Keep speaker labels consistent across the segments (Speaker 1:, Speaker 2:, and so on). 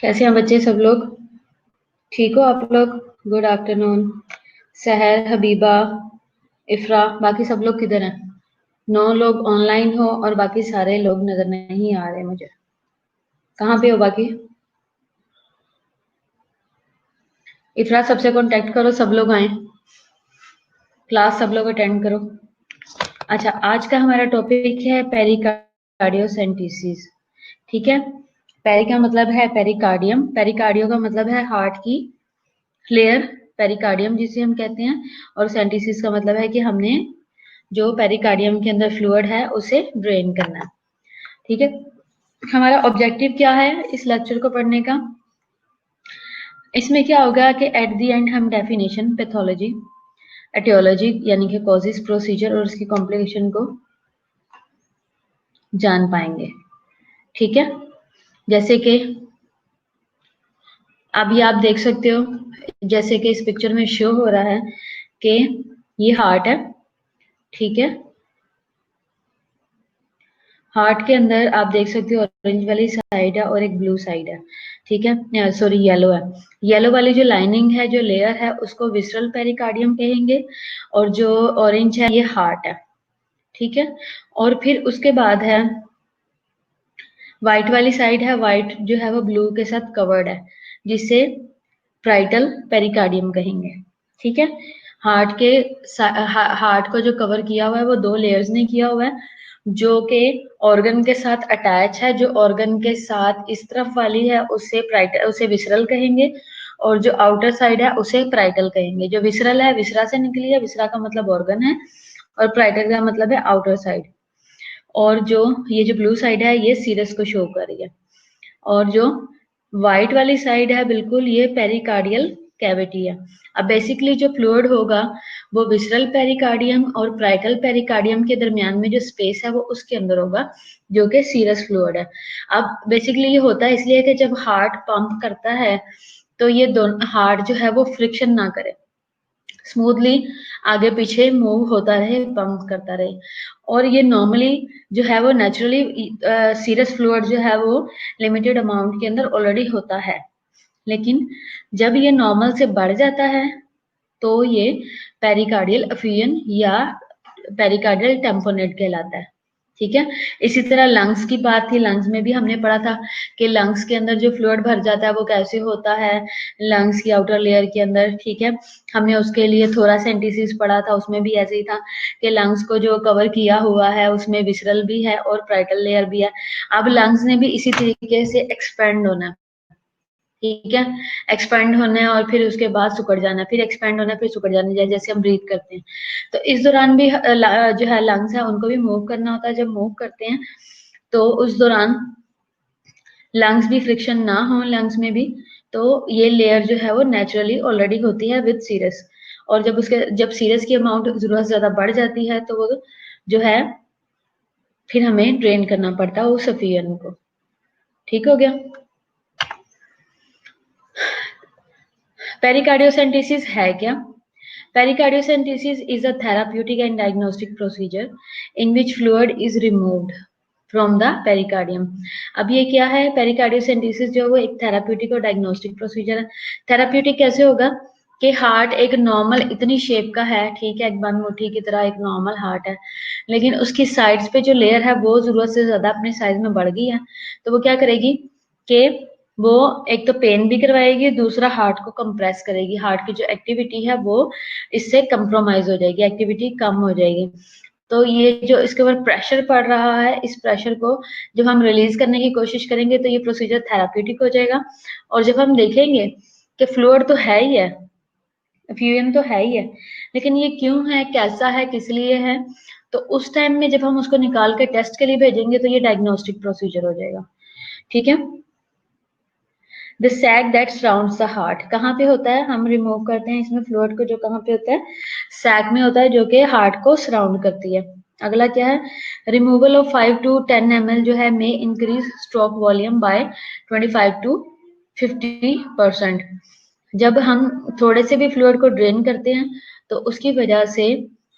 Speaker 1: कैसे हैं बच्चे सब लोग? ठीक हो आप लोग? Good afternoon. सहर, हबीबा, इफ्रा, बाकी सब लोग किधर हैं? 9 लोग ऑनलाइन हो और बाकी सारे लोग नजर नहीं आ रहे मुझे। कहाँ पे हो बाकी? इफ्रा सबसे कांटेक्ट करो, सब लोग आए, क्लास सब लोग अटेंड करो। अच्छा, आज का हमारा टॉपिक है पेरिकार्डियोसेंटेसिस। ठीक है। पेरी का मतलब है पेरिकार्डियम, पेरिकार्डियो का मतलब है हार्ट की लेयर, पेरिकार्डियम जिसे हम कहते हैं, और सेंटिसिस का मतलब है कि हमने जो पेरिकार्डियम के अंदर फ्लूइड है उसे ड्रेन करना है। ठीक है। हमारा ऑब्जेक्टिव क्या है इस लेक्चर को पढ़ने का? इसमें क्या होगा कि एट द एंड हम डेफिनेशन, पैथोलॉजी, एटियोलॉजी यानी कि कॉजेस, प्रोसीजर और उसकी कॉम्प्लिकेशन को जान पाएंगे। ठीक है। जैसे कि अभी आप देख सकते हो, जैसे कि इस पिक्चर में शो हो रहा है कि ये हार्ट है। ठीक है। हार्ट के अंदर आप देख सकते हो ऑरेंज वाली साइड है और एक ब्लू साइड है। ठीक है, सॉरी येलो है। येलो वाली जो लाइनिंग है, जो लेयर है, उसको विसरल पेरिकार्डियम कहेंगे, और जो ऑरेंज है ये हार्ट है। ठीक है। और फिर उसके बाद है व्हाइट वाली साइड है, व्हाइट जो है वो ब्लू के साथ कवर्ड है, जिसे प्राइटल पेरिकार्डियम कहेंगे। ठीक है। हार्ट के हार्ट को जो कवर किया हुआ है वो 2 लेयर्स ने किया हुआ है, जो कि ऑर्गन के साथ अटैच है। जो ऑर्गन के साथ इस तरफ वाली है उसे प्राइटल, उसे विसरल कहेंगे, और जो आउटर साइड है उसे प्राइटल कहेंगे। जो विसरल है विसरा से निकली है, विसरा का मतलब ऑर्गन है, और प्राइटल का मतलब है आउटर साइड। और जो ये जो ब्लू साइड है ये सीरस को शो कर रही है, और जो व्हाइट वाली साइड है बिल्कुल ये पेरिकार्डियल कैविटी है। अब बेसिकली जो फ्लूइड होगा वो विसरल पेरिकार्डियम और प्राइटल पेरिकार्डियम के दरमियान में जो स्पेस है वो उसके अंदर होगा, जो कि सीरस फ्लूइड है। अब बेसिकली ये होता है इसलिए कि जब हार्ट पंप करता है तो ये दोनों हार्ट जो है वो फ्रिक्शन ना करे, स्मूथली आगे पीछे मूव होता रहे, पंप करता रहे। और ये नॉर्मली जो है वो नेचुरली सीरस फ्लूइड जो है वो लिमिटेड अमाउंट के अंदर ऑलरेडी होता है, लेकिन जब ये नॉर्मल से बढ़ जाता है तो ये पेरिकार्डियल एफ्यूजन या पेरिकार्डियल टेम्पोनेट कहलाता है। ठीक है। इसी तरह लंग्स की बात थी, लंग्स में भी हमने पढ़ा था कि लंग्स के अंदर जो फ्लूइड भर जाता है वो कैसे होता है, लंग्स की आउटर लेयर के अंदर। ठीक है। हमने उसके लिए थोरासेंटेसिस पढ़ा था, उसमें भी ऐसे ही था कि लंग्स को जो कवर किया हुआ है उसमें विसरल भी है और प्राइटल लेयर भी है। अब लंग्स ने भी इसी तरीके से एक्सपेंड होना है। ठीक है। एक्सपेंड होना है और फिर उसके बाद सिकुड़ जाना है, फिर एक्सपेंड होना है, फिर सिकुड़ जाना है, जैसे हम ब्रीथ करते हैं। तो इस दौरान भी जो है लंग्स है उनको भी मूव करना होता है। जब मूव करते हैं तो उस दौरान लंग्स भी फ्रिक्शन ना हो, लंग्स में भी, तो ये लेयर जो है वो नेचुरली ऑलरेडी होती है विद सीरस। और जब सीरस की अमाउंट जरूरत से ज्यादा बढ़ जाती है तो वो जो है फिर हमें ड्रेन करना पड़ता है उस सफियन को। ठीक हो गया। पेरिकार्डियोसेंटेसिस है क्या? Pericardiocentasis is a therapeutic and diagnostic procedure in which fluid is removed from the pericardium. अब ये क्या है? पेरिकार्डियोसेंटेसिस जो है वो एक थेराप्यूटिक और डायग्नोस्टिक प्रोसीजर है। थेराप्यूटिक कैसे होगा कि हार्ट एक नॉर्मल इतनी शेप का है, ठीक है, एक बंद मुट्ठी की तरह एक नॉर्मल हार्ट है, लेकिन उसकी साइड्स पे जो लेयर है वो जरूरत से ज्यादा अपने साइज में बढ़ गई है। तो वो क्या करेगी कि वो एक तो पेन भी करवाएगी, दूसरा हार्ट को कंप्रेस करेगी, हार्ट की जो एक्टिविटी है वो इससे कंप्रोमाइज हो जाएगी, एक्टिविटी कम हो जाएगी। तो ये जो इसके ऊपर प्रेशर पड़ रहा है, इस प्रेशर को जब हम रिलीज करने की कोशिश करेंगे तो ये प्रोसीजर थेराप्यूटिक हो जाएगा। और जब हम देखेंगे कि फ्लूइड तो है ही है, एफ्यूजन तो है ही है, लेकिन ये क्यों है, कैसा है, किस लिए है, तो उस टाइम में जब हम उसको निकाल के टेस्ट के लिए भेजेंगे तो ये डायग्नोस्टिक प्रोसीजर हो जाएगा। ठीक है। The sac that surrounds the heart कहाँ पे होता है? हम रिमूव करते हैं इसमें फ्लूइड को, जो कहाँ पे होता है? सैक में होता है, जो कि हार्ट को सराउंड करती है। अगला क्या है? रिमूवल ऑफ 5 to 10 ml जो है may increase stroke volume by 25 to 50%। जब हम थोड़े से भी फ्लूइड को ड्रेन करते हैं तो उसकी वजह से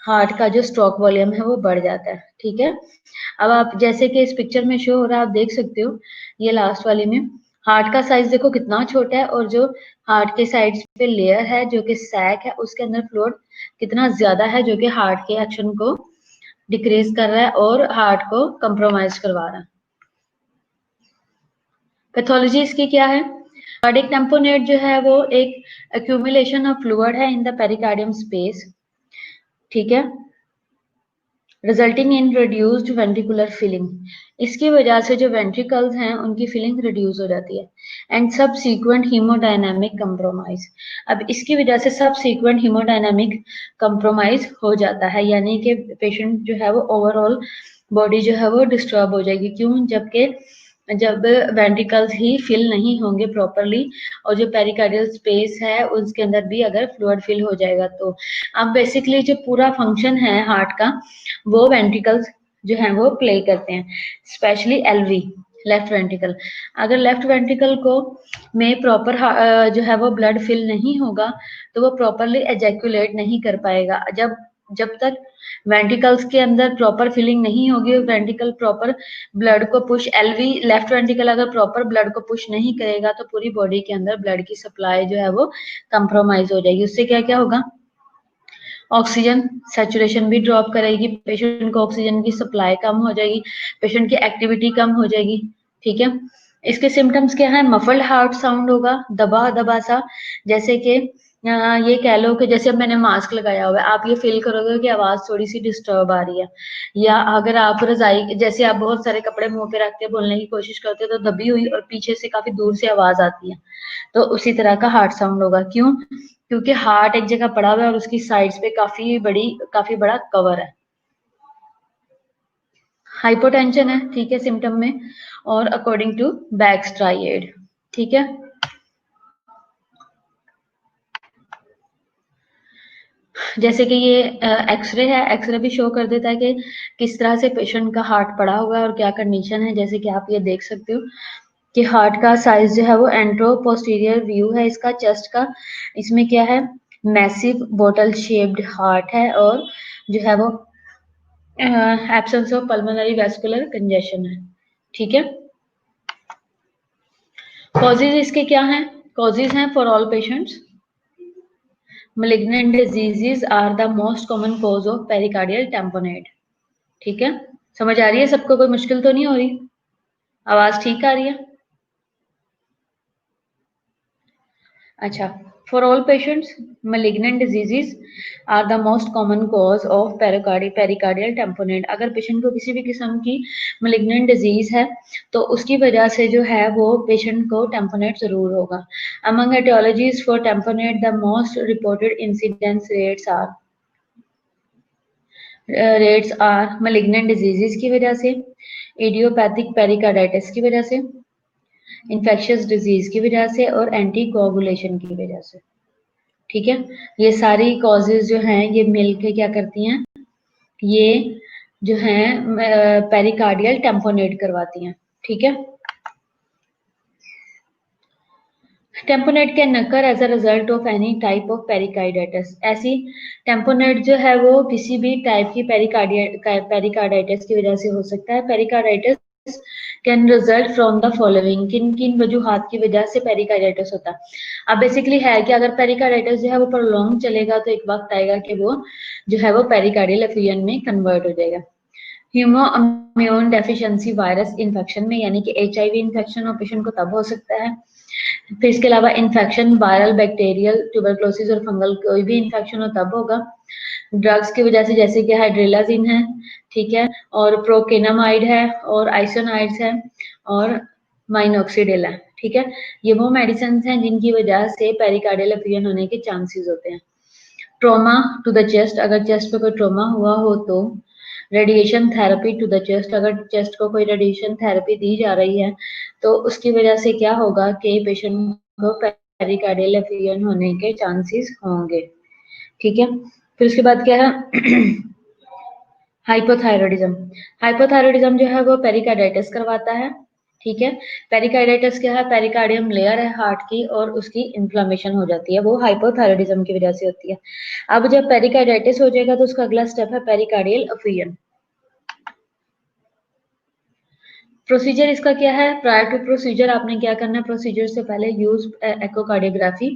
Speaker 1: हार्ट का जो स्ट्रोक वॉल्यूम है वो बढ़ जाता है। ठीक है। अब आप जैसे कि इस पिक्चर में शो हो रहा है, आप देख सकते हो, ये लास्ट वाली में हार्ट का साइज देखो कितना छोटा है, और जो हार्ट के साइड्स पे लेयर है जो कि सैक है, उसके अंदर फ्लूइड कितना ज्यादा है, जो कि हार्ट के एक्शन को डिक्रीज कर रहा है और हार्ट को कंप्रोमाइज करवा रहा है। पैथोलॉजी इसकी क्या है? कार्डियक टैम्पोनेट जो है वो एक एक्यूमुलेशन ऑफ फ्लूइड है इन द पेरिकार्डियम स्पेस, ठीक है, resulting in reduced ventricular filling. इसकी वजह से जो वेंट्रिकल्स हैं उनकी फिलिंग रिड्यूस हो जाती है, एंड सब सीक्वेंट हीमोडायनामिक कंप्रोमाइज। अब इसकी वजह से सब सीक्वेंट हीमोडायनामिक कंप्रोमाइज हो जाता है, यानी कि पेशेंट जो है वो ओवरऑल बॉडी जो है वो डिस्टर्ब हो जाएगी। क्यों? जबकि जब वेंट्रिकल्स ही फिल नहीं होंगे प्रॉपरली, और जो पेरिकार्डियल स्पेस है उसके अंदर भी अगर फ्लूइड फिल हो जाएगा तो अब बेसिकली जो पूरा फंक्शन है हार्ट का वो वेंट्रिकल्स जो है वो प्ले करते हैं, स्पेशली एलवी, लेफ्ट वेंट्रिकल। अगर लेफ्ट वेंट्रिकल को में प्रॉपर जो है वो ब्लड फिल नहीं होगा तो वो प्रॉपरली एजैकुलेट नहीं कर पाएगा। जब जब तक वेंट्रिकल्स के अंदर प्रॉपर फिलिंग नहीं होगी, वेंट्रिकल प्रॉपर ब्लड को पुश, एलवी लेफ्ट वेंट्रिकल अगर प्रॉपर ब्लड को पुश नहीं करेगा तो पूरी बॉडी के अंदर ब्लड की सप्लाई जो है वो कंप्रोमाइज हो जाएगी। उससे क्या क्या होगा? ऑक्सीजन सैचुरेशन भी ड्रॉप करेगी, पेशेंट को ऑक्सीजन की सप्लाई कम हो जाएगी, पेशेंट की एक्टिविटी कम हो जाएगी, ठीक है। इसके सिम्टम्स क्या है? मफल्ड हार्ट साउंड होगा, दबा दबा सा, जैसे कि ये कह लो कि जैसे अब मैंने मास्क लगाया हुआ है, आप ये फील करोगे कि आवाज थोड़ी सी डिस्टर्ब आ रही है, या अगर आप रजाई जैसे आप बहुत सारे कपड़े मुंह पे रख के बोलने की कोशिश करते हो तो दबी हुई और पीछे से काफी दूर से आवाज आती है, तो उसी तरह का हार्ट साउंड होगा। क्यों? क्योंकि हार्ट एक जगह पड़ा हुआ है और उसकी साइड्स पे काफी बड़ा कवर है। हाइपोटेंशन है, ठीक है, सिम्टम में, और अकॉर्डिंग टू बैक्स्ट्राइड, ठीक है। जैसे कि ये एक्सरे है, एक्सरे भी शो कर देता है कि किस तरह से पेशेंट का हार्ट पड़ा हुआ है और क्या कंडीशन है। जैसे कि आप ये देख सकते हो कि हार्ट का साइज जो है वो एंट्रो पोस्टीरियर व्यू है इसका चेस्ट का, इसमें क्या है? मैसिव बोटल शेप्ड हार्ट है, और जो है वो absence of pulmonary vascular congestion है, ठीक है। कॉजेज इसके क्या हैं? कॉजेज हैं for all patients, malignant diseases are the most common cause of pericardial tamponade, ठीक है। समझ आ रही है सबको? कोई मुश्किल तो नहीं हो रही? आवाज ठीक आ रही है? अच्छा, for all patients malignant diseases are the most common cause of pericardial tamponade। अगर पेशेंट को किसी भी किस्म की malignant disease है तो उसकी वजह से जो है वो पेशेंट को tamponade जरूर होगा। Among etiologies for tamponade the most reported incidence rates are malignant diseases की वजह से, idiopathic pericarditis की वजह से, इन्फेक्शियस डिजीज की वजह से, और एंटी कोगुलेशन की वजह से, ठीक है। ये सारी कॉजेज जो हैं ये मिलके क्या करती हैं? ये जो हैं पेरिकार्डियल टेम्पोनेट करवाती हैं, ठीक है। Tamponade can occur as a result of any type of pericarditis. ऐसी टेम्पोनेट जो है वो किसी भी टाइप की पेरिकार्डाइटिस की वजह से हो सकता है। Pericarditis can result from the following, किन किन वजूहात की वजह से पेरिकार्डाइटिस होता है? अब बेसिकली है कि अगर पेरिकार्डाइटिस जो है वो प्रोलॉन्ग चलेगा तो एक वक्त आएगा कि वो जो है वो पेरिकार्डियल एफियन में कन्वर्ट हो जाएगा। ह्यूमो इम्यून डेफिशिएंसी वायरस इन्फेक्शन में, यानी कि एचआईवी इन्फेक्शन और पेशेंट को तब हो सकता है। फिर इसके अलावा इन्फेक्शन वायरल, बैक्टीरियल, ट्यूबरक्लोसिस और फंगल कोई भी इन्फेक्शन हो तब होगा। ड्रग्स की वजह से जैसे कि हाइड्रेलाजिन है, ठीक है, और प्रोकेनामाइड है, और आइसोनाइड्स है, और माइनॉक्सीडिल है, ठीक है। ये वो मेडिसिन हैं जिनकी वजह से पेरिकार्डियल एफियन होने के चांसेस होते हैं। ट्रॉमा टू द चेस्ट, अगर चेस्ट पे कोई ट्रॉमा हुआ हो तो radiation therapy to the chest, अगर चेस्ट को कोई रेडिएशन थेरेपी दी जा रही है तो उसकी वजह से क्या होगा कि पेशेंट को पेरिकार्डियल एफियन होने के चांसेस होंगे, ठीक है। फिर उसके बाद क्या है? हाइपोथायरॉयडिज्म। हाइपोथायरॉयडिज्म जो है वो पेरिकार्डाइटिस करवाता है, ठीक है। पेरिकार्डाइटिस क्या है? पेरिकार्डियम लेयर है हार्ट की और उसकी इन्फ्लामेशन हो जाती है, वो हाइपोथायरॉयडिज्म की वजह से होती है। अब जब पेरिकार्डाइटिस हो जाएगा तो उसका अगला स्टेप है पेरिकार्डियल एफियन। प्रोसीजर इसका क्या है? प्रायर टू प्रोसीजर आपने क्या करना है? प्रोसीजर से पहले यूज एकोकार्डियोग्राफी,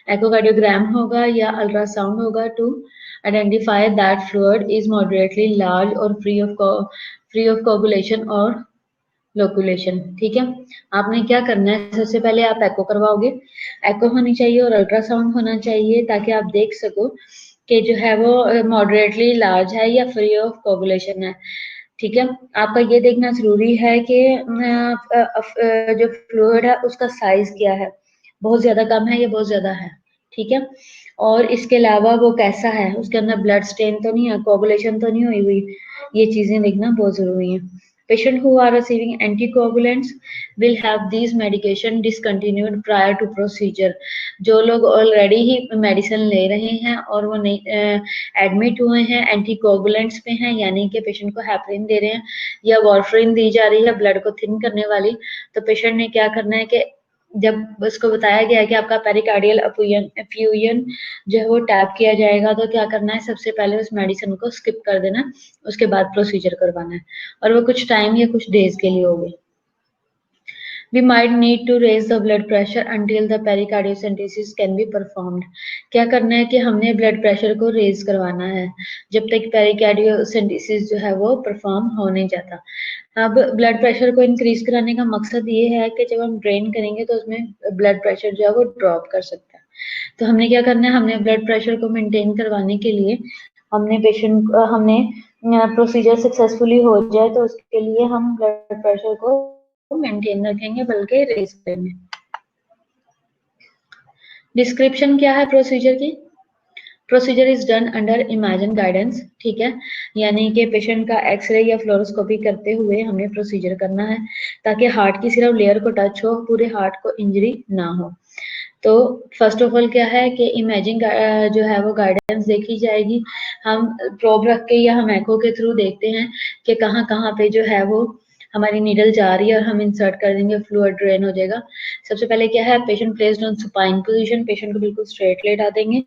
Speaker 1: एकोकार्डियोग्राम होगा या अल्ट्रासाउंड होगा to identify that fluid is moderately large और फ्री ऑफ कोगुलेशन और लोकुलेशन। ठीक है, आपने क्या करना है? सबसे पहले आप एको करवाओगे, एको होनी चाहिए और अल्ट्रासाउंड होना चाहिए ताकि आप देख सको कि जो है वो मॉडरेटली लार्ज है या फ्री ऑफ कोगुलेशन है। ठीक है, आपका ये देखना जरूरी है कि जो फ्लूइड है उसका साइज क्या है, बहुत ज्यादा कम है या बहुत ज्यादा है। ठीक है, और इसके अलावा वो कैसा है, उसके अंदर ब्लड स्टेन तो नहीं है, कोगुलेशन तो नहीं हुई हुई, ये चीजें देखना बहुत जरूरी है। Patients who are receiving anticoagulants will have these medication discontinued prior to procedure। जो लोग ऑलरेडी ही मेडिसिन ले रहे हैं और वो नहीं एडमिट हुए हैं, एंटीकोगुलेंट्स पे हैं, यानी कि पेशेंट को हेपरिन दे रहे हैं या वार्फरिन दी जा रही है ब्लड को थिन करने वाली, तो पेशेंट ने क्या करना है कि जब उसको बताया गया है कि आपका पेरिकार्डियल एफ्यूजन जो है वो टैप किया जाएगा, तो क्या करना है? सबसे पहले उस मेडिसिन को स्किप कर देना, उसके बाद प्रोसीजर करवाना है, और वो कुछ टाइम या कुछ डेज के लिए होगी। We might need to raise the blood pressure until the pericardiocentesis can be performed। क्या करना है कि हमने ब्लड प्रेशर को रेज करवाना है जब तक पेरिकार्डियोसेंटेसिस जो है वो परफॉर्म हो नहीं जाता। अब ब्लड प्रेशर को इंक्रीज कराने का मकसद ये है कि जब हम ड्रेन करेंगे तो उसमें ब्लड प्रेशर जो है वो ड्रॉप कर सकता है। तो हमने क्या करना है? हमने ब्लड प्रेशर को मेंटेन करवाने के लिए हमने प्रोसीजर सक्सेसफुली हो जाए तो उसके लिए हम ब्लड प्रेशर को मेंटेन रखेंगे बल्कि रेज करेंगे। डिस्क्रिप्शन क्या है प्रोसीजर की? Procedure is done under imagine guidance. ठीक है, यानी कि पेशेंट का एक्सरे या फ्लोरोस्कोपी करते हुए हमने प्रोसीजर करना है ताकि हार्ट की सिर्फ लेयर को टच हो, पूरे हार्ट को इंजरी ना हो। तो फर्स्ट ऑफ ऑल क्या है कि इमेजिंग जो है वो गाइडेंस देखी जाएगी। हम प्रोब रख के या हम एको के थ्रू देखते हैं कि कहाँ कहाँ पे जो है वो हमारी नीडल जा रही है और हम इंसर्ट कर देंगे, फ्लूइड ड्रेन हो जाएगा। सबसे पहले क्या है? Patient placed on supine position, patient को बिल्कुल स्ट्रेट लेटा देंगे।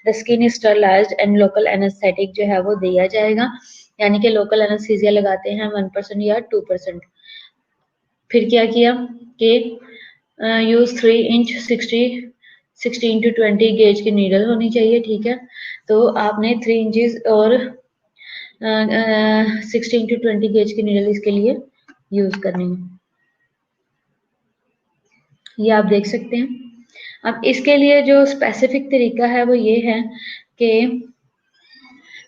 Speaker 1: The skin is sterilised and local anaesthetic जो है वो दिया जाएगा, यानी कि लोकल एनेस्थीसिया लगाते हैं 1% या 2%। फिर क्या किया कि यूज 3 इंच 16 to 20 गेज की नीडल होनी चाहिए। ठीक है, तो आपने 3 इंचेस और 16 to 20 गेज की नीडल इसके लिए यूज करनी है, ये आप देख सकते हैं। अब इसके लिए जो स्पेसिफिक तरीका है वो ये है कि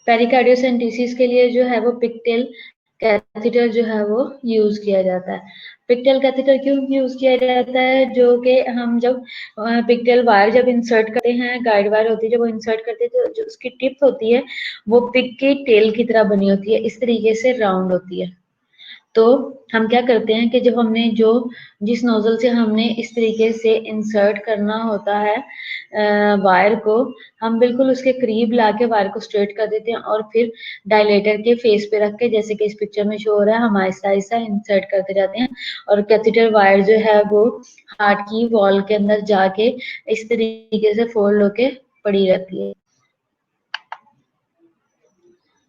Speaker 1: पेरिकार्डियोसेंटेसिस के लिए जो है वो पिक्टेल कैथेटर जो है वो यूज किया जाता है। पिक्टेल कैथेटर क्यों यूज किया जाता है? जो कि हम जब पिक्टेल वायर जब इंसर्ट करते हैं, गाइड वायर होती है, जब वो इंसर्ट करते हैं तो जो उसकी टिप होती है वो पिक की टेल की तरह बनी होती है, इस तरीके से राउंड होती है। तो हम क्या करते हैं कि जब हमने जिस नोजल से हमने इस तरीके से इंसर्ट करना होता है वायर को, हम बिल्कुल उसके करीब लाके वायर को स्ट्रेट कर देते हैं और फिर डायलेटर के फेस पे रख के, जैसे कि इस पिक्चर में शो हो रहा है, हम आहिस्ता आहिस्ता इंसर्ट करते जाते हैं और कैथेटर वायर जो है वो हार्ट की वॉल के अंदर जाके इस तरीके से फोल्ड होके पड़ी रहती है।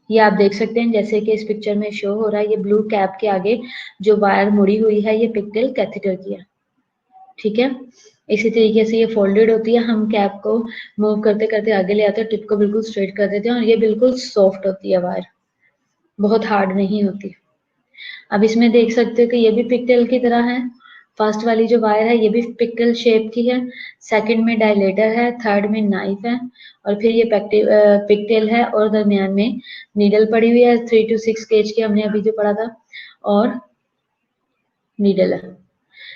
Speaker 1: ये आप देख सकते हैं जैसे कि इस पिक्चर में शो हो रहा है, ये ब्लू कैप के आगे जो वायर मुड़ी हुई है ये पिक्टेल कैथेटर की है। ठीक है, इसी तरीके से ये फोल्डेड होती है, हम कैप को मूव करते करते आगे ले आते हैं, टिप को बिल्कुल स्ट्रेट कर देते हैं और ये बिल्कुल सॉफ्ट होती है वायर, बहुत हार्ड नहीं होती। अब इसमें देख सकते हो कि ये भी पिक्टेल की तरह है। फर्स्ट वाली जो वायर है ये भी पिक्टेल शेप की है, सेकंड में डायलेटर है, थर्ड में नाइफ है और फिर ये पिक्टेल है और दरमियान में नीडल पड़ी हुई है 3 to 6 गेज की, हमने अभी जो पढ़ा था, और नीडल है।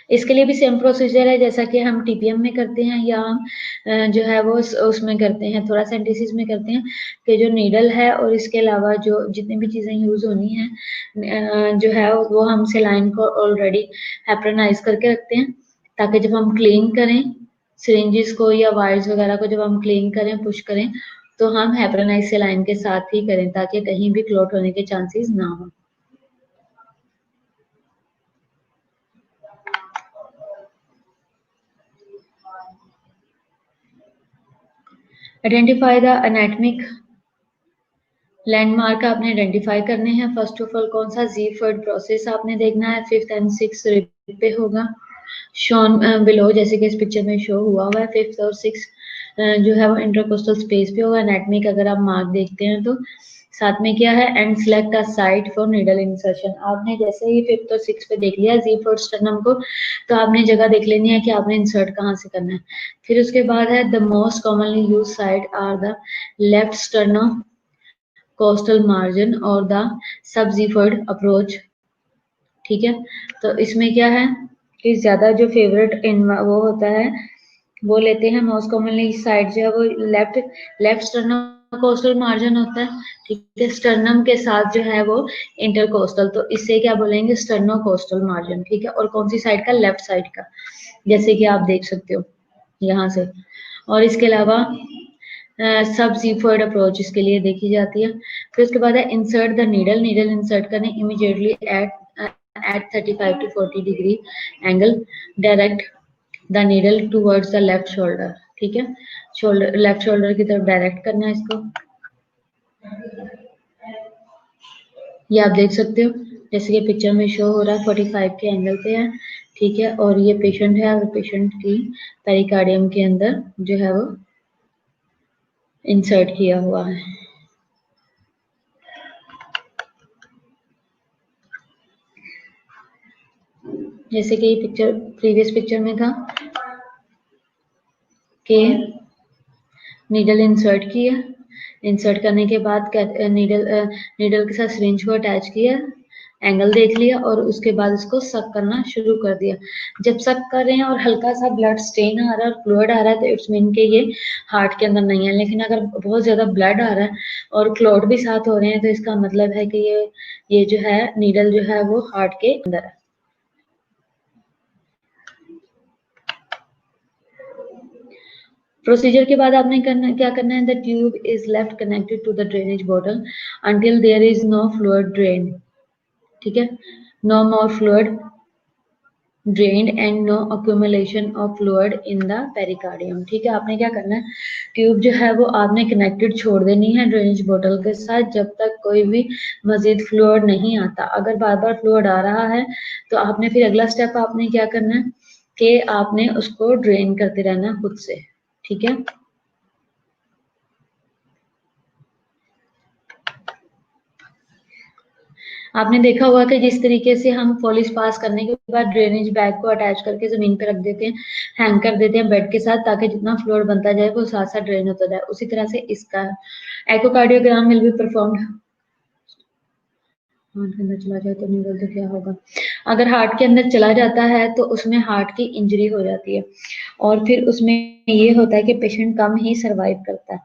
Speaker 1: इसके लिए भी सेम प्रोसीजर है जैसा कि हम टीपीएम में करते हैं या हम जो है वो उसमें करते हैं, थोड़ा सेंटेसिस में करते हैं कि जो नीडल है और इसके अलावा जो जितनी भी चीज़ें यूज़ होनी है जो है वो हम सेलाइन को ऑलरेडी हेपरनाइज करके रखते हैं ताकि जब हम क्लीन करें सिरिंजेस को या वायर्स वगैरह को, जब हम क्लीन करें पुश करें तो हम हेपरनाइज सेलाइन के साथ ही करें ताकि कहीं भी क्लॉट होने के चांसेस ना हो। Identify the anatomic लैंडमार्क आपने आइडेंटिफाई करने हैं। फर्स्ट ऑफ ऑल कौन सा ज़ीफर्ड प्रोसेस आपने देखना है, 5th एंड 6th रिब पे होगा शॉन बिलो, जैसे कि इस पिक्चर में शो हुआ हुआ है। 5th और 6th जो है वो इंटरकोस्टल स्पेस पे होगा। एनाटॉमी का अगर आप मार्क देखते हैं तो साथ में क्या है, and select a site for needle insertion. आपने जैसे ही 5th और 6th पे देख लिया ज़ीफर्ड स्टर्नम को, तो आपने जगह देख लेनी है कि आपने इंसर्ट कहाँ से करना है। फिर उसके बाद है the most commonly use side are the left sternum costal margin और द सबजीफर्ड अप्रोच। ठीक है, तो इसमें क्या है कि ज्यादा जो फेवरेट इन वो होता है वो लेते हैं मोस्ट कॉमनली साइड जो है वो left left sternum costal margin होता है। ठीक है, स्टर्नम के साथ जो है वो इंटरकोस्टल, तो इससे क्या बोलेंगे, स्टर्नो कोस्टल मार्जिन। ठीक है, और कौन सी साइड का, लेफ्ट साइड का, जैसे कि आप देख सकते हो यहाँ से। और इसके अलावा सब सीफर्ड अप्रोच इसके लिए देखी जाती है। फिर उसके बाद है insert the needle. Needle insert करने immediately at 35 to 40 degree angle, direct the needle towards the left shoulder. ठीक है, शोल्डर लेफ्ट शोल्डर की तरफ डायरेक्ट करना है इसको। ये आप देख सकते हो जैसे कि पिक्चर में शो हो रहा है, 45 के एंगल पे है। ठीक है, और ये पेशेंट है और पेशेंट की पेरिकार्डियम के अंदर जो है वो इंसर्ट किया हुआ है। जैसे कि पिक्चर प्रीवियस पिक्चर में था कि नीडल इंसर्ट किया, इंसर्ट करने के बाद नीडल के साथ सिरिंज को अटैच किया, एंगल देख लिया और उसके बाद इसको सक करना शुरू कर दिया। जब सक कर रहे हैं और हल्का सा ब्लड स्टेन आ रहा है और फ्लूइड आ रहा है तो इट्स मीन के ये हार्ट के अंदर नहीं है। लेकिन अगर बहुत ज्यादा ब्लड आ रहा है और क्लॉट भी साथ हो रहे हैं तो इसका मतलब है कि ये जो है नीडल जो है वो हार्ट के अंदर है। प्रोसीजर के बाद आपने क्या करना है, the tube is left connected to the drainage bottle until there is no fluid drain. ठीक है, no more fluid drained and no accumulation of fluid in the pericardium. ठीक है, आपने क्या करना है, ट्यूब जो है वो आपने कनेक्टेड छोड़ देनी है ड्रेनेज बॉटल के साथ जब तक कोई भी मजीद फ्लूइड नहीं आता। अगर बार बार फ्लूइड आ रहा है तो आपने फिर अगला स्टेप आपने क्या करना है कि आपने उसको ड्रेन करते रहना खुद से। ठीक है, आपने देखा होगा कि जिस तरीके से हम पॉलिश पास करने के बाद ड्रेनेज बैग को अटैच करके जमीन पे रख देते हैं, हैंग कर देते हैं बेड के साथ, ताकि जितना फ्लोर बनता जाए वो साथ साथ ड्रेन होता जाए, उसी तरह से इसका echocardiogram will be performed. Heart के अंदर चला जाए तो नहीं बोलते क्या होगा, अगर हार्ट के अंदर चला जाता है तो उसमें हार्ट की इंजरी हो जाती है और फिर उसमें ये होता है कि पेशेंट कम ही सरवाइव करता है।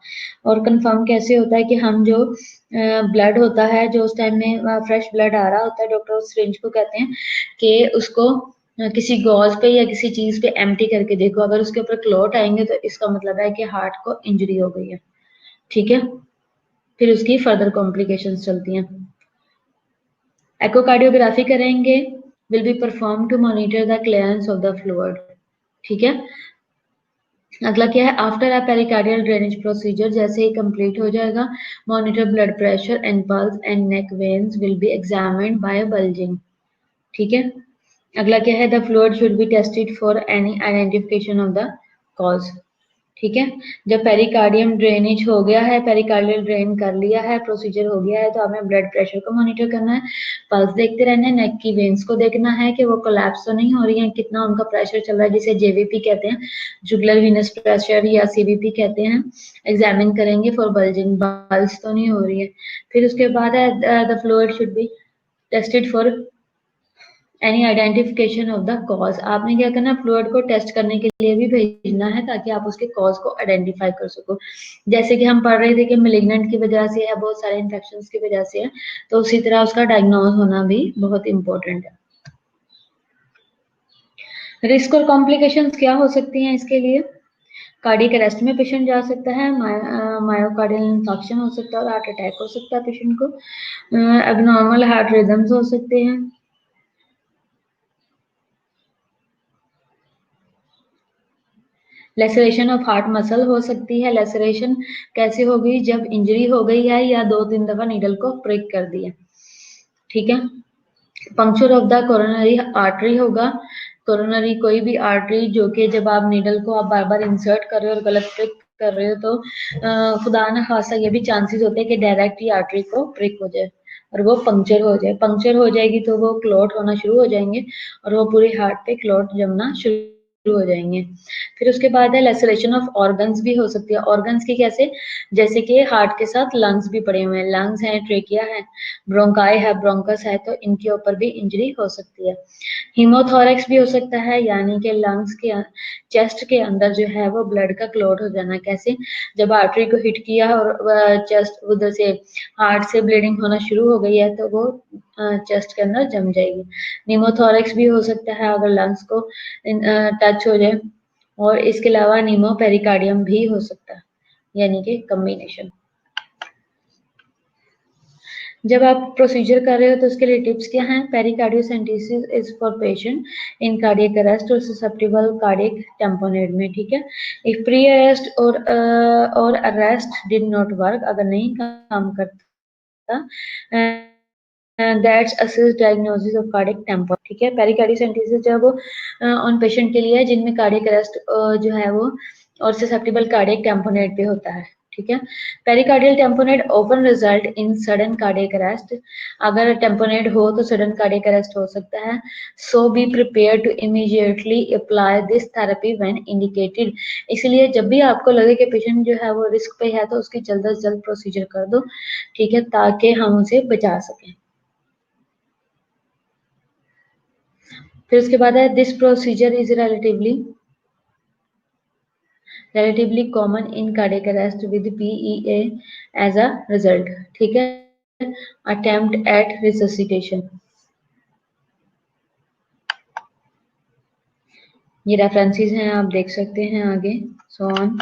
Speaker 1: और कंफर्म कैसे होता है कि हम जो ब्लड होता है जो उस टाइम में फ्रेश ब्लड आ रहा होता है, डॉक्टर उस सिरिंज को कहते हैं कि उसको किसी गॉज पे या किसी चीज पे एम्प्टी करके देखो, अगर उसके ऊपर क्लॉट आएंगे तो इसका मतलब है कि हार्ट को इंजरी हो गई है। ठीक है, फिर उसकी फर्दर कॉम्प्लिकेशंस चलती हैं। एकोकार्डियोग्राफी करेंगे, will be perform to monitor the clearance of the fluid. ठीक है, अगला क्या है, after a pericardial drainage procedure, जैसे ही कंप्लीट हो जाएगा, monitor blood pressure and pulse and neck veins will be examined by bulging. ठीक है, अगला क्या है, the fluid should be tested for any identification of the cause. ठीक है, जब पेरिकार्डियम ड्रेनेज हो गया है, पेरिकार्डियल ड्रेन कर लिया है, प्रोसीजर हो गया है, तो हमें ब्लड प्रेशर को मॉनिटर करना है, पल्स देखते रहना है, नेक की वेन्स को देखना है कि वो कोलैप्स तो नहीं हो रही है, कितना उनका प्रेशर चल रहा है, जिसे जेवीपी कहते हैं, जुगुलर वीनस प्रेशर या सीवीपी कहते हैं, एग्जामिन करेंगे फॉर बल्जिंग, बल्स तो नहीं हो रही है। फिर उसके बाद है the fluid should be tested for any identification of the cause. आपने क्या करना, फ्लूइड को टेस्ट करने के लिए भी भेजना है ताकि आप उसके कॉज को आइडेंटिफाई कर सको। जैसे कि हम पढ़ रहे थे कि मेलिग्नेंट की वजह से है, बहुत सारे इन्फेक्शन की वजह से है, तो उसी तरह उसका डायग्नोज होना भी बहुत इंपॉर्टेंट है। रिस्क और कॉम्प्लिकेशंस क्या हो सकती हैं इसके लिए, कार्डियक अरेस्ट में पेशेंट जा सकता है, मायोकार्डियल इंफेक्शन हो सकता है और हार्ट अटैक हो सकता है पेशेंट को, एबनॉर्मल हार्ट रिदम्स हो सकते हैं, लेसरेशन ऑफ हार्ट मसल हो सकती है। लेसरेशन कैसे होगी? जब इंजरी हो गई है या 2-3 दफा नीडल को प्रिक कर दिया, ठीक है। Puncture of the coronary artery होगा। कोरोनरी कोई भी आर्टरी जो कि जब आप नीडल को आप बार बार इंसर्ट कर रहे हो और गलत प्रिक कर रहे हो तो खुदा न खासा ये भी चांसेस होते हैं कि डायरेक्ट ही आर्टरी को प्रिक हो जाए और वो पंक्चर हो जाए। पंक्चर हो जाएगी तो वो क्लॉट होना शुरू हो जाएंगे और वो पूरे हार्ट पे क्लॉट जमना शुरू हो जाएंगे। फिर उसके बाद है लेसरेशन ऑफ ऑर्गन्स भी हो सकती है। ऑर्गन्स की कैसे? जैसे कि हार्ट के साथ लंग्स भी पड़े हुए हैं, लंग्स हैं, ट्रेकिया है, ब्रोंकाई है, ब्रोंकस है, तो इनके ऊपर भी इंजरी हो सकती है। हीमोथोरेक्स भी हो सकता है, यानी कि लंग्स के चेस्ट के अंदर जो है वो ब्लड का क्लॉट हो जाना। कैसे? जब आर्टरी को हिट किया और चेस्ट उधर से हार्ट से ब्लीडिंग होना शुरू हो गई है तो वो चेस्ट के अंदर जम जाएगी। नीमोथोरेक्स भी हो सकता है अगर लंग्स को टच हो जाए, और इसके अलावा नीमो पेरिकार्डियम भी हो सकता है, यानी कि कम्बिनेशन। जब आप प्रोसीजर कर रहे हो तो उसके लिए टिप्स क्या हैं? Pericardiocentesis is for patient in cardiac arrest और ससेप्टिबल कार्डियक टेम्पोनेट में, ठीक है। इफ प्री अरेस्ट और अरेस्ट डिड नॉट वर्क, अगर नहीं काम करता, that's assist diagnosis of cardiac tamponade, ठीक है। पेरिकार्डियोसेंटेसिस जो है वो उन पेशेंट के लिए है जिनमें कार्डियक अरेस्ट जो है वो और ससेप्टिबल कार्डियक टेम्पोनेट पे होता है, ठीक है। Pericardial tamponade often result in sudden cardiac arrest, अगर टेम्पोनेट हो तो सडन कार्डियक अरेस्ट हो सकता है। So be prepare to immediately apply this therapy when indicated, इसलिए जब भी आपको लगे कि पेशेंट जो है वो रिस्क पे है तो उसकी जल्द से जल्द प्रोसीजर कर दो, ठीक है, ताकि हम उसे बचा सकें। फिर उसके बाद है this procedure is relatively common in cardiac arrest with PEA as a result, ठीक है। attempt at resuscitation, ये रेफरेंसेस हैं, आप देख सकते हैं आगे। So on.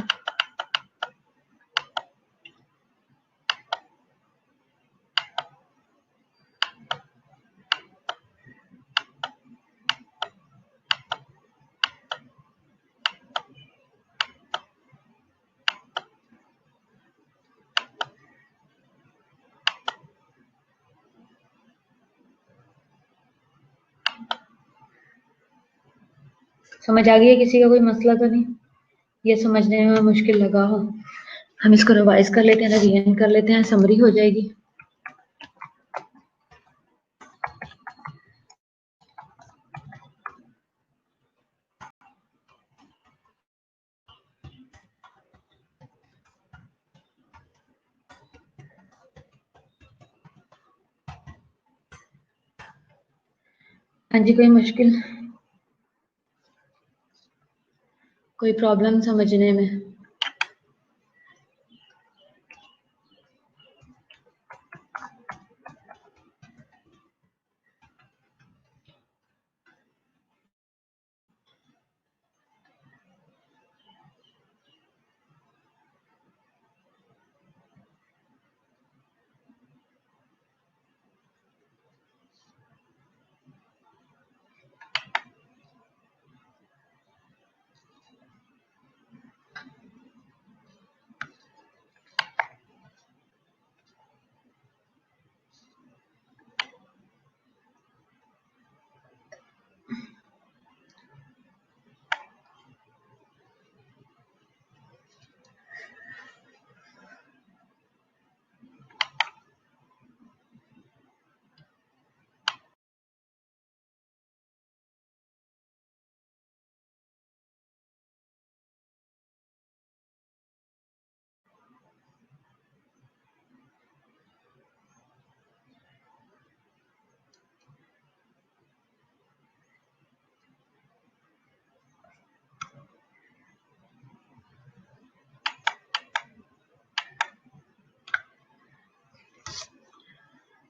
Speaker 1: समझ आ गई है? किसी का कोई मसला तो नहीं? ये समझने में मुश्किल लगा हो? हम इसको रिवाइज कर लेते हैं, रिवीजन कर लेते हैं, समरी हो जाएगी। हाँ जी, कोई मुश्किल, कोई प्रॉब्लम समझने में?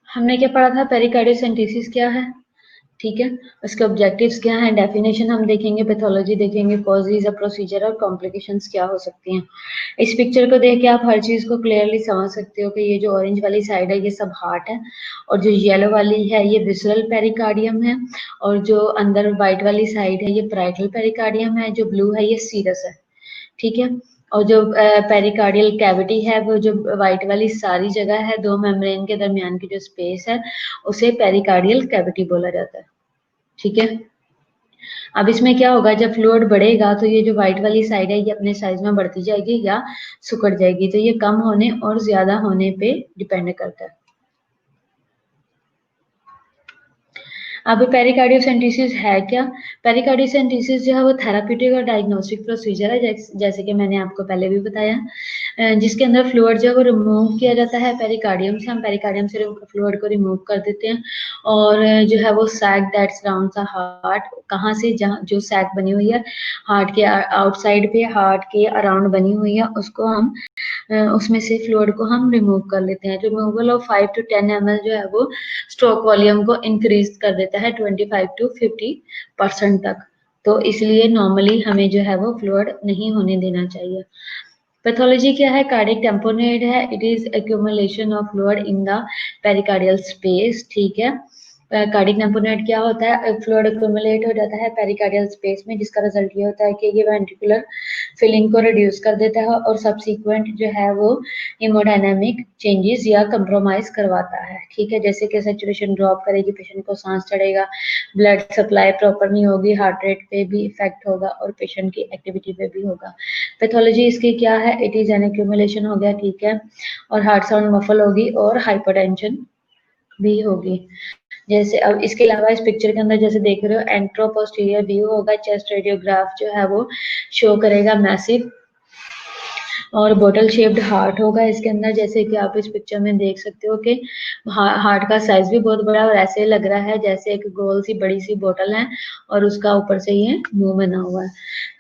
Speaker 1: हमने क्या पढ़ा था? पेरिकार्डियोसेंटेसिस क्या है, ठीक है। उसके ऑब्जेक्टिव्स क्या हैं, डेफिनेशन हम देखेंगे, पैथोलॉजी देखेंगे, कॉजेज ऑफ प्रोसीजर और कॉम्प्लिकेशंस क्या हो सकती हैं। इस पिक्चर को देख के आप हर चीज़ को क्लियरली समझ सकते हो कि ये जो ऑरेंज वाली साइड है ये सब हार्ट है, और जो येलो वाली है ये विसरल पेरिकार्डियम है, और जो अंदर वाइट वाली साइड है ये पैराइटल पेरिकार्डियम है, जो ब्लू है ये सीरस है, ठीक है। और जो पेरिकार्डियल कैविटी है, वो जो व्हाइट वाली सारी जगह है, दो मेम्ब्रेन के दरमियान की जो स्पेस है, उसे पेरिकार्डियल कैविटी बोला जाता है। ठीक है। अब इसमें क्या होगा, जब फ्लूइड बढ़ेगा तो ये जो व्हाइट वाली साइड है ये अपने साइज में बढ़ती जाएगी या सिकुड़ जाएगी, तो ये कम होने और ज्यादा होने पे डिपेंड करता है। अब पेरिकार्डियोसेंटेसिस है क्या? पेरिकार्डियोसेंटेसिस जो है वो थेराप्यूटिक और डायग्नोस्टिक प्रोसीजर है, जैसे कि मैंने आपको पहले भी बताया, जिसके अंदर फ्लूइड जो है वो रिमूव किया जाता है पेरिकार्डियम से। हम पेरिकार्डियम से फ्लूइड को रिमूव कर देते हैं, और जो है वो sac that surrounds the heart, कहाँ से, जहाँ जो सैक बनी हुई है हार्ट के आउटसाइड पे, हार्ट के अराउंड बनी हुई है, उसको हम उसमें से फ्लूइड को हम रिमूव कर लेते हैं। रिमूवल ऑफ 5 to 10 ml जो है वो स्ट्रोक वॉल्यूम को इंक्रीज कर देता है 25 to 50% तक। तो इसलिए नॉर्मली हमें जो है वो फ्लूइड नहीं होने देना चाहिए। पैथोलॉजी क्या है? कार्डियक टेम्पोनेट है। It is accumulation of fluid in the pericardial space. ठीक है। कार्डिक टेम्पोनेट क्या होता है? फ्लूइड एक्यूमुलेट हो जाता है पेरिकार्डियल स्पेस में, जिसका रिजल्ट ये होता है कि ये वेंट्रिकुलर फिलिंग को रिड्यूस कर देता है और सब्सीक्वेंट जो है वो हेमोडायनामिक चेंजेस या कंप्रोमाइज करवाता है। ठीक है। जैसे कि सैचुरेशन ड्रॉप करेगी, पेशेंट को सांस चढ़ेगा, ब्लड सप्लाई प्रॉपर नहीं होगी, हार्ट रेट पे भी इफेक्ट होगा और पेशेंट की एक्टिविटी पे भी होगा। पैथोलॉजी इसकी क्या है? इट इज एन एक्यूमुलेशन हो गया। ठीक है। और हार्ट साउंड मफल होगी और हाइपरटेंशन भी होगी। जैसे अब इसके अलावा इस पिक्चर के अंदर जैसे देख रहे हो, एंट्रोपोस्टीरियर व्यू होगा, चेस्ट रेडियोग्राफ जो है वो शो करेगा मैसिव और बोतल शेप्ड हार्ट होगा इसके अंदर, जैसे कि आप इस पिक्चर में देख सकते हो कि हार्ट का साइज भी बहुत बड़ा, और ऐसे लग रहा है जैसे एक गोल सी बड़ी सी बोतल है और उसका ऊपर से ये मुंह बना हुआ है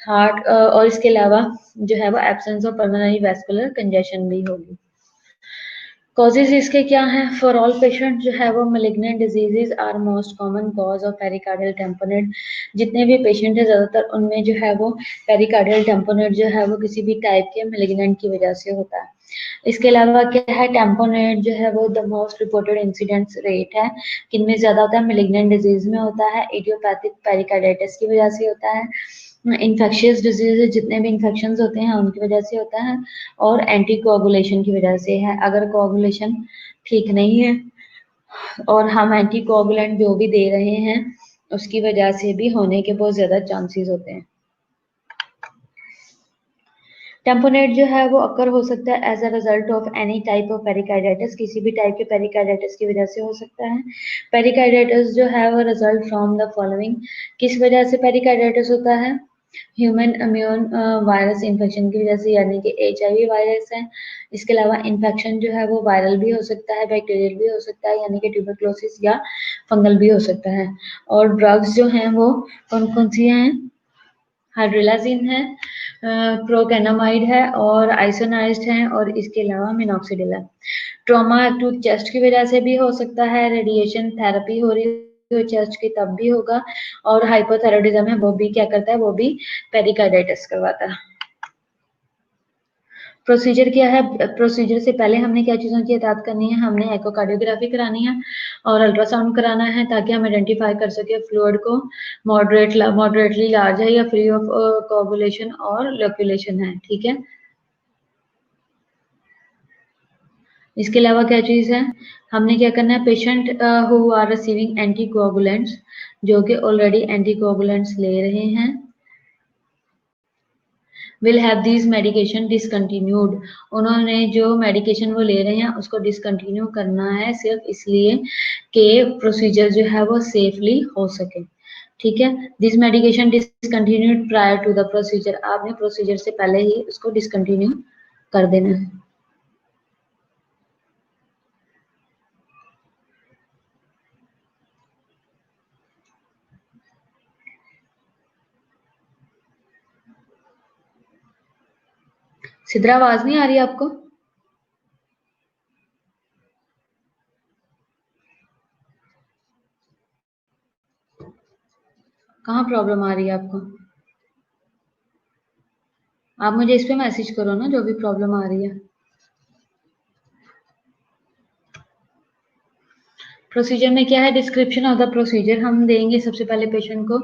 Speaker 1: हार्ट। और इसके अलावा जो है वो absence of pulmonary vascular congestion भी होगी। कॉजेज इसके क्या हैं? फॉर ऑल पेशेंट जो है वो malignant diseases are most common cause of pericardial tamponade. जितने भी पेशेंट है ज्यादातर उनमें जो है वो पेरिकार्डियल टेम्पोनेट जो है वो किसी भी टाइप के मेलिग्नेंट की वजह से होता है। इसके अलावा क्या है? टेम्पोनेट जो है वो the most reported incidence rate है, किनमें ज्यादा होता है? मेलिग्नेंट डिजीज में होता है, इडियोपैथिक पेरिकार्डाइटिस की वजह से होता है, इन्फेक्शियस डिजीज जितने भी इन्फेक्शन होते हैं उनकी वजह से होता है, और एंटी कोआगुलेशन की वजह से है। अगर कोआगुलेशन ठीक नहीं है और हम एंटी कोआगुलेंट जो भी दे रहे हैं उसकी वजह से भी होने के बहुत ज्यादा चांसेस होते हैं। टेम्पोनेट जो है वो अकर हो सकता है as a result of any type of pericarditis, किसी भी टाइप के पेरिकार्डाइटिस की वजह से हो सकता है। पेरिकार्डाइटिस जो है वो रिजल्ट फ्रॉम द फॉलोइंग, किस वजह से पेरिकार्डाइटिस होता है? ह्यूमन इम्यून वायरस इन्फेक्शन की वजह से, यानी कि HIV वायरस है। इसके अलावा इन्फेक्शन जो है वो वायरल भी हो सकता है, बैक्टीरियल भी हो सकता है, यानी कि ट्यूबरक्लोसिस या फंगल भी हो सकता है। और ड्रग्स जो हैं वो कौन कौन सी हैं? हाइड्रोलाजिन है, प्रोकेनामाइड है और आइसोनाइज्ड है, और इसके अलावा मिनॉक्सिडिल है। ट्रॉमा टू चेस्ट की वजह से भी हो सकता है, रेडिएशन थेरेपी हो रही हो चेस्ट की तब भी होगा, और हाइपोथायरॉयडिज्म है वो भी क्या करता है? वो भी पेरिकार्डाइटिस करवाता है। प्रोसीजर क्या है? प्रोसीजर से पहले हमने क्या चीज़ों की एहतियात करनी है? हमने एकोकार्डियोग्राफी करानी है और अल्ट्रासाउंड कराना है, ताकि हम आइडेंटिफाई कर सके फ्लूइड को मॉडरेटली लार्ज है या फ्री ऑफ कोगुलेशन और लोक्यूलेशन है। ठीक है। इसके अलावा क्या चीज़ है? हमने क्या करना है? Patient who are receiving anti coagulants, जो कि ऑलरेडी एंटी कोगुलेंट्स ले रहे हैं, will have this medication discontinued. उन्होंने जो मेडिकेशन वो ले रहे हैं उसको डिसकंटिन्यू करना है, सिर्फ इसलिए कि प्रोसीजर जो है वो सेफली हो सके। ठीक है। This medication discontinued prior to the procedure, आपने प्रोसीजर से पहले ही उसको डिसकंटिन्यू कर देना है। सिद्रा, आवाज नहीं आ रही आपको? कहाँ प्रॉब्लम आ रही है आपको? आप मुझे इस पे मैसेज करो ना, जो भी प्रॉब्लम आ रही है। प्रोसीजर में क्या है, डिस्क्रिप्शन ऑफ द प्रोसीजर हम देंगे सबसे पहले पेशेंट को।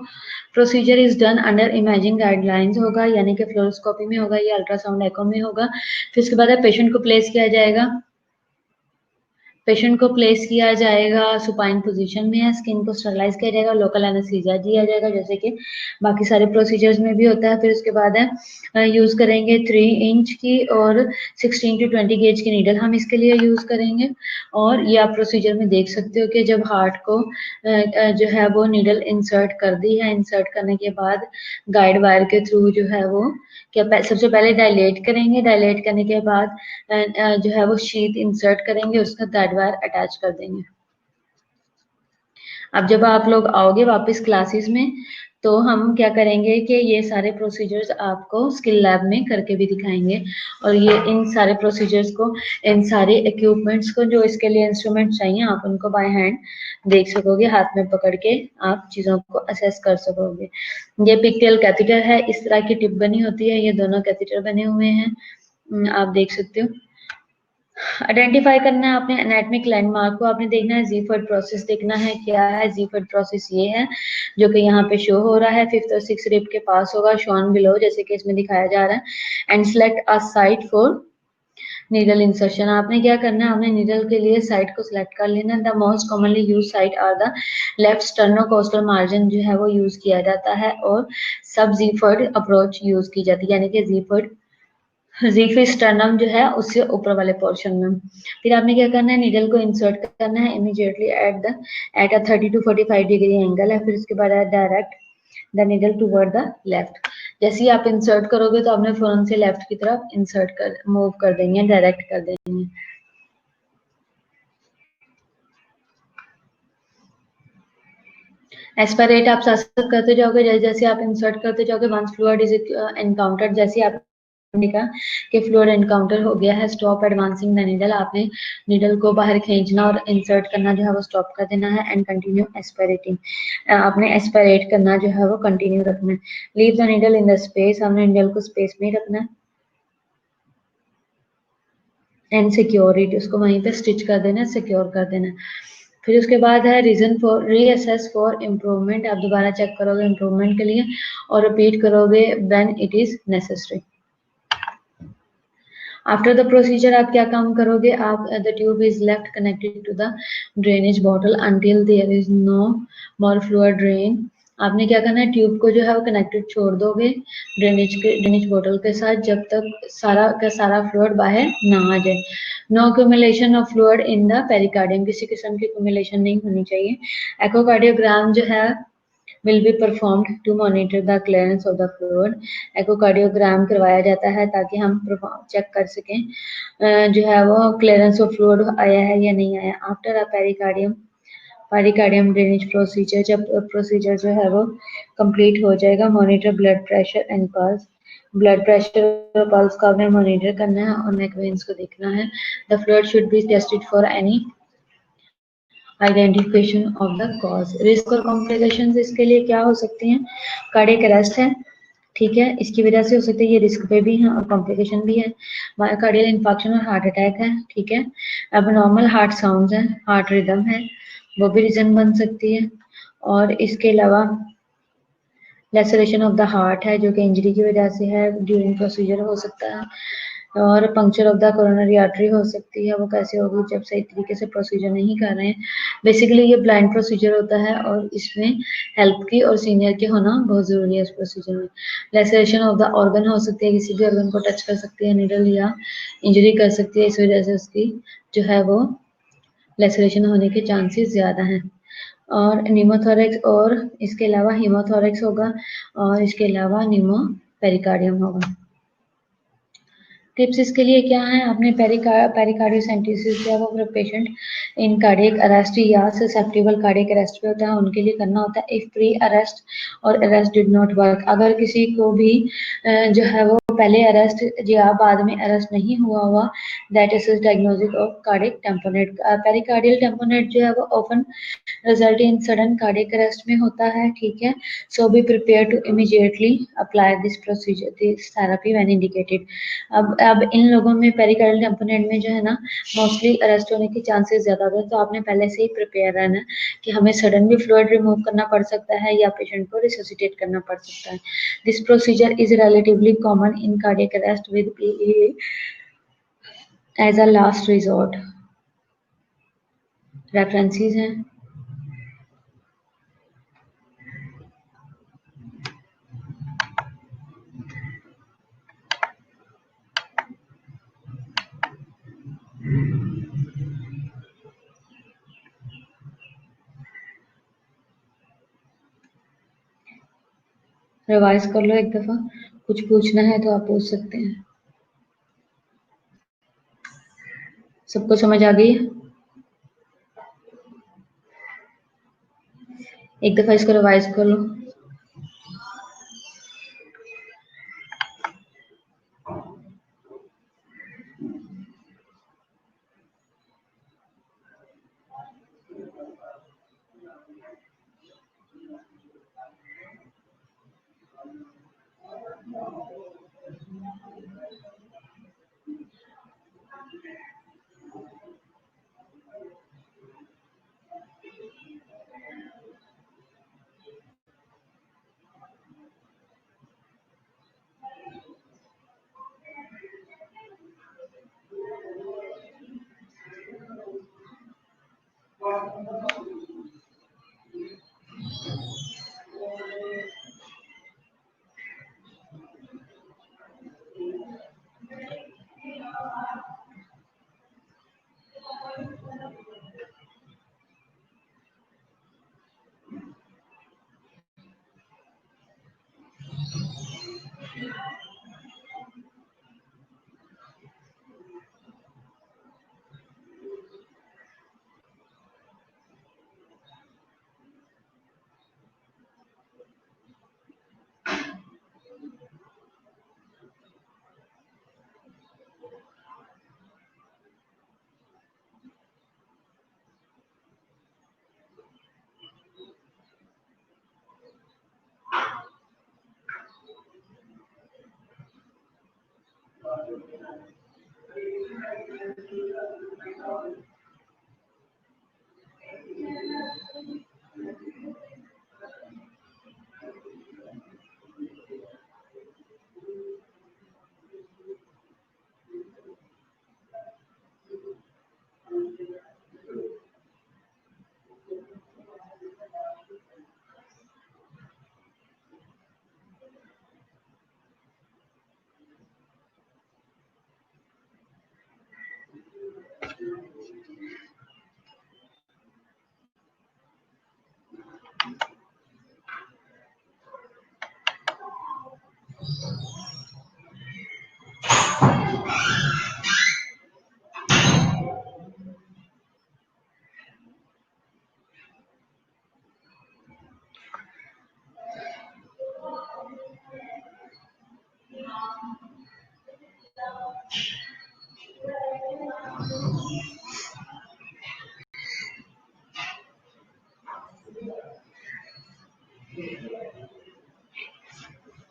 Speaker 1: Procedure is done under imaging guidelines होगा, यानी कि फ्लोरोस्कोपी में होगा या अल्ट्रासाउंड एको में होगा। फिर उसके बाद पेशेंट को प्लेस किया जाएगा, पेशेंट को प्लेस किया जाएगा सुपाइन पोजीशन में है, स्किन को स्टरलाइज किया जाएगा, लोकल एनेस्थीसिया दिया जाएगा जैसे कि बाकी सारे प्रोसीजर्स में भी होता है। फिर उसके बाद है यूज करेंगे 3 इंच की और 16 to 20 गेज की नीडल हम इसके लिए यूज करेंगे। और ये आप प्रोसीजर में देख सकते हो कि जब हार्ट को जो है वो नीडल इंसर्ट कर दी है, इंसर्ट करने के बाद गाइड वायर के थ्रू जो है वो क्या सबसे पहले डायलेट करेंगे, डायलेट करने के बाद जो है वो शीट इंसर्ट करेंगे, उसका गाइड वायर अटैच कर देंगे। अब जब आप लोग आओगे वापस क्लासेस में तो हम क्या करेंगे कि ये सारे प्रोसीजर्स आपको स्किल लैब में करके भी दिखाएंगे, और ये इन सारे प्रोसीजर्स को, इन सारे इक्विपमेंट्स को, जो इसके लिए इंस्ट्रूमेंट चाहिए आप उनको बाय हैंड देख सकोगे, हाथ में पकड़ के आप चीज़ों को असेस कर सकोगे। ये पिक्टियल कैथेटर है, इस तरह की टिप बनी होती है, ये दोनों कैथेटर बने हुए हैं, आप देख सकते हो। आइडेंटिफाई करना है आपने एनाटॉमिक लैंडमार्क को, आपने देखना है जीफर्ड प्रोसेस देखना है क्या है। जीफर्ड प्रोसेस ये है जो कि यहाँ पे शो हो रहा है, 5th और 6th रिब के पास होगा, शॉन बिलो जैसे कि इसमें दिखाया जा रहा है। And select a site for needle insertion, आपने क्या करना है, आपने नीडल के लिए साइट को सिलेक्ट कर लेना। The most commonly use site are the left sternocostal margin जो है वो यूज किया जाता है, और सब जीफर्ड अप्रोच यूज की जाती है, यानी कि जीफर्ड जीफी स्टर्नम जो है उससे ऊपर वाले पोर्शन में। फिर आपने क्या करना है, नीडल को इंसर्ट करना है immediately at a 30 to 45 degree angle है। फिर उसके बाद direct the needle toward the left, जैसे ही आप इंसर्ट करोगे तो आपने फौरन से लेफ्ट की तरफ इंसर्ट कर मूव कर देंगे, डायरेक्ट कर देंगे। एस्पिरेट आप साथ साथ करते जाओगे, जैसे जैसे आप इंसर्ट करते जाओगे। वंस फ्लूइड इज एनकाउंटर्ड, जैसे आप का कि फ्लूइड एनकाउंटर हो गया है, स्टॉप एडवांसिंग द नीडल, आपने नीडल को बाहर खींचना और इंसर्ट करना जो है वो स्टॉप कर देना है। एंड कंटिन्यू एस्पिरेटिंग, आपने एस्पिरेट करना जो है वो कंटिन्यू रखना है। Leave the needle in the space, हमने नीडल को स्पेस में रखना है। एंड सिक्योर इट, उसको वहीं पे स्टिच कर देना, सिक्योर कर देना। फिर उसके बाद है reason for reassess for improvement, आप दोबारा चेक करोगे इम्प्रूवमेंट के लिए और रिपीट करोगे when it is necessary. After the procedure आप क्या काम करोगे, आप the tube is left connected to the drainage bottle until there is no more fluid drain, आपने क्या करना है, ट्यूब को जो है वो कनेक्टेड छोड़ दोगे ड्रेनेज बॉटल के साथ जब तक सारा का सारा फ्लूइड बाहर ना आ जाए। No accumulation of fluid in the pericardium, किसी किस्म की एक्यूमुलेशन नहीं होनी चाहिए। एकोकार्डियोग्राम जो है will be performed to monitor the clearance of the fluid, echocardiogram करवाया जाता है ताकि हम चेक कर सकें जो है वो क्लियरेंस ऑफ फ्लूइड आया है या नहीं आया। After a pericardium drainage procedure, जब प्रोसीजर जो है वो कंप्लीट हो जाएगा, monitor blood pressure and pulse, blood pressure और पल्स को आपने मॉनिटर करना है और नेक वेन्स को देखना है। The fluid should be tested for any identification of the cause. Risk और कॉम्प्लिकेशंस इसके लिए क्या हो सकती हैं, कार्डियक अरेस्ट है, ठीक है, इसकी वजह से हो सकती है, ये रिस्क पे भी है और कॉम्प्लिकेशन भी है। मायोकार्डियल इंफार्क्शन और हार्ट अटैक है, ठीक है। एबनॉर्मल हार्ट साउंड्स है, हार्ट रिदम है, वो भी रीजन बन सकती है। और इसके अलावा लेसरेशन ऑफ द हार्ट है जो कि इंजरी की वजह से है, ड्यूरिंग प्रोसीजर हो सकता है। और puncture of the coronary artery हो सकती है, वो कैसे होगी, जब सही तरीके से प्रोसीजर नहीं कर रहे हैं। बेसिकली ये ब्लाइंड प्रोसीजर होता है और इसमें हेल्प की और सीनियर के होना बहुत जरूरी है इस प्रोसीजर में। लेसरेशन ऑफ द ऑर्गन हो सकती है, किसी भी ऑर्गन को टच कर सकती है नीडल या इंजरी कर सकती है, इस वजह से उसकी जो है वो लेसरेशन होने के चांसेस ज़्यादा हैं। और न्यूमोथोरैक्स और इसके अलावा हीमोथोरैक्स होगा और इसके अलावा न्यूमो पेरिकार्डियम होगा। टिप्स इसके लिए क्या है, आपने पेरिकार्डियोसेंटेसिस जो है वो अगर पेशेंट इन कार्डियक अरेस्ट या ससेप्टिबल कार्डियक अरेस्ट पे होता है उनके लिए करना होता है। इफ प्री अरेस्ट और अरेस्ट डिड नॉट वर्क, अगर किसी को भी जो है वो पहले अरेस्ट या बाद में अरेस्ट नहीं हुआ, that is diagnosis of cardiac tamponade. Pericardial tamponade जो है वो often result in sudden cardiac arrest में होता है, ठीक है। So be prepare to immediately apply this procedure, this therapy when indicated. अब इन लोगों में पेरिकार्डियल टेम्पोनेट में जो है ना मोस्टली अरेस्ट होने के चांसेस ज्यादा होते हैं, तो आपने पहले से ही प्रिपेयर रहना है कि हमें सडन भी फ्लूइड रिमूव करना पड़ सकता है या पेशेंट को रिसोसिटेट करना पड़ सकता है। This procedure is relatively common in cardiac arrest with PA as a last resort. References हैं। रिवाइज कर लो एक दफा, कुछ पूछना है तो आप पूछ सकते हैं। सबको समझ आ गई है? एक दफा इसको रिवाइज कर लो।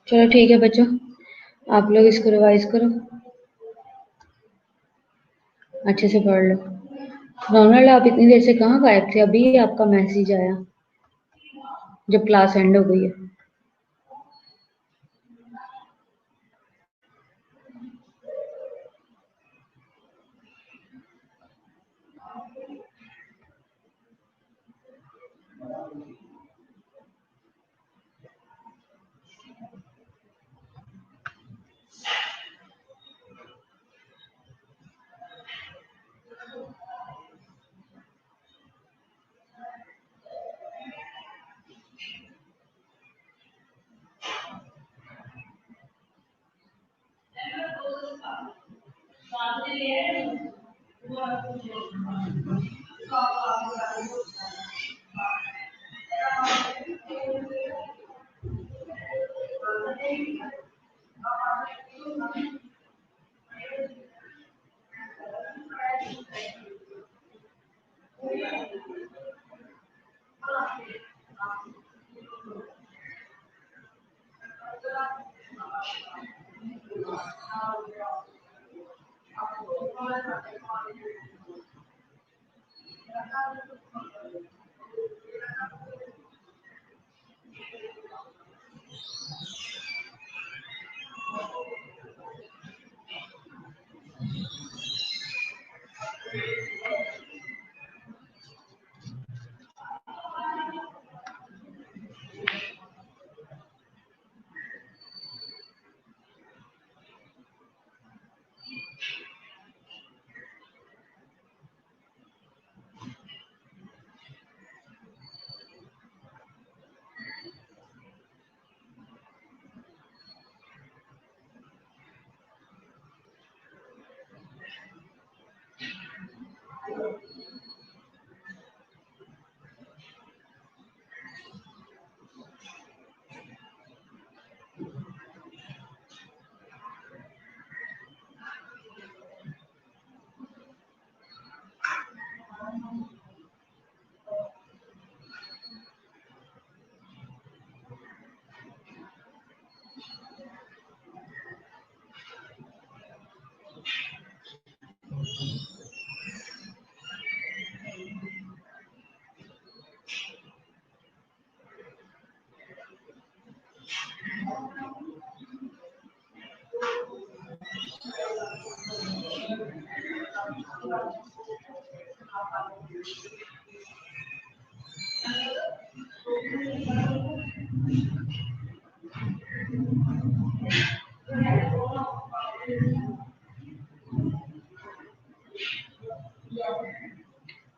Speaker 1: चलो ठीक है बच्चों, आप लोग इसको रिवाइज करो, अच्छे से पढ़ लो। रोनाल्ड, आप इतनी देर से कहाँ गायब थे? अभी आपका मैसेज आया जब क्लास एंड हो गई है।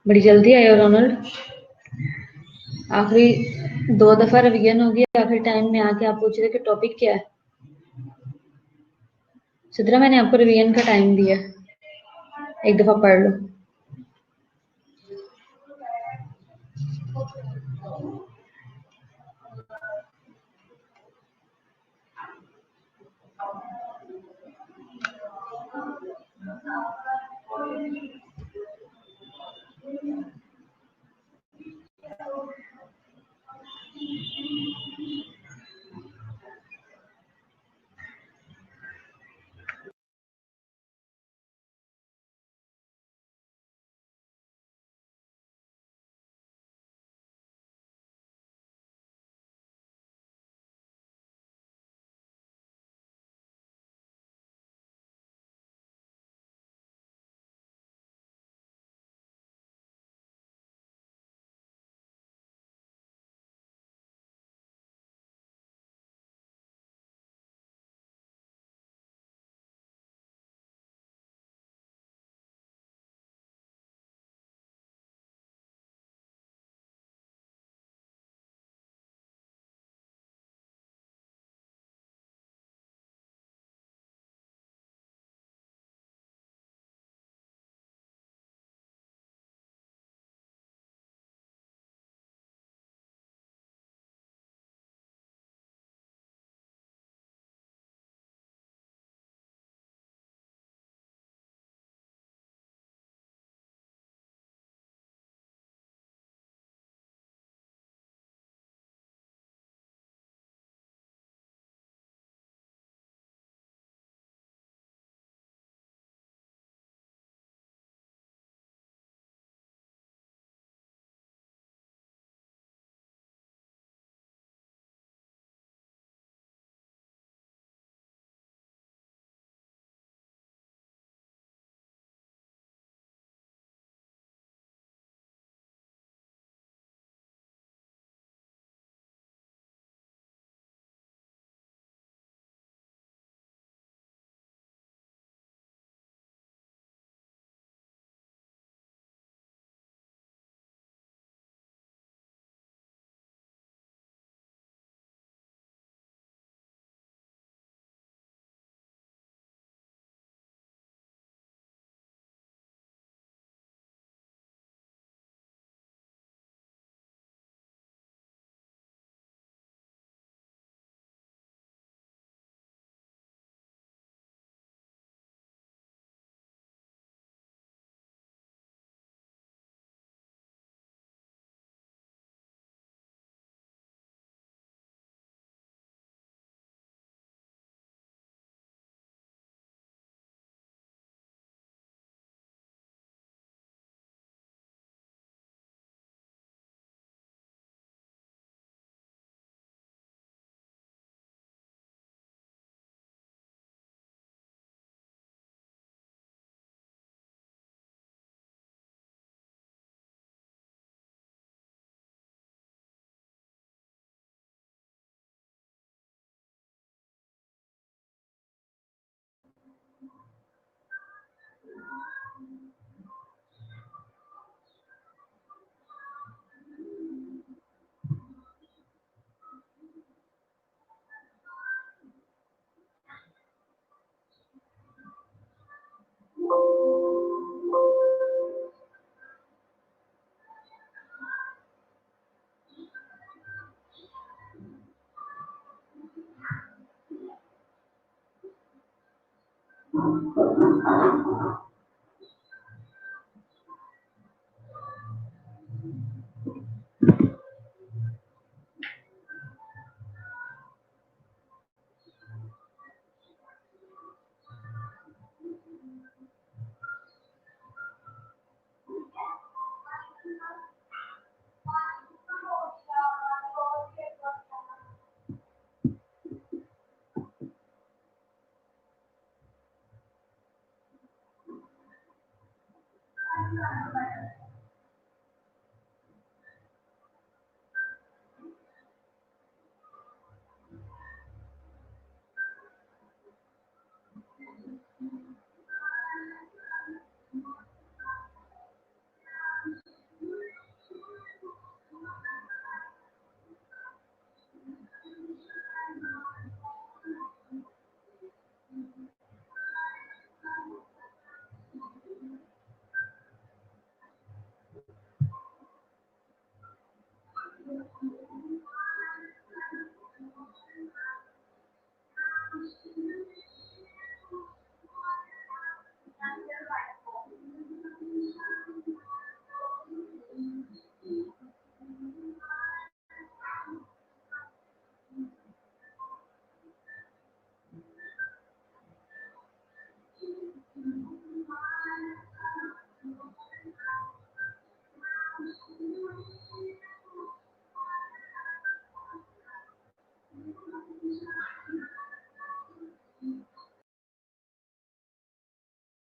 Speaker 1: बड़ी जल्दी आए हो रोनाल्ड। आखिरी 2 दफा रिवीजन हो गया, आखिरी टाइम में आके आप पूछ रहे कि टॉपिक क्या है। सिद्रा मैंने आपको रिवीजन का टाइम दिया, एक दफा पढ़ लो।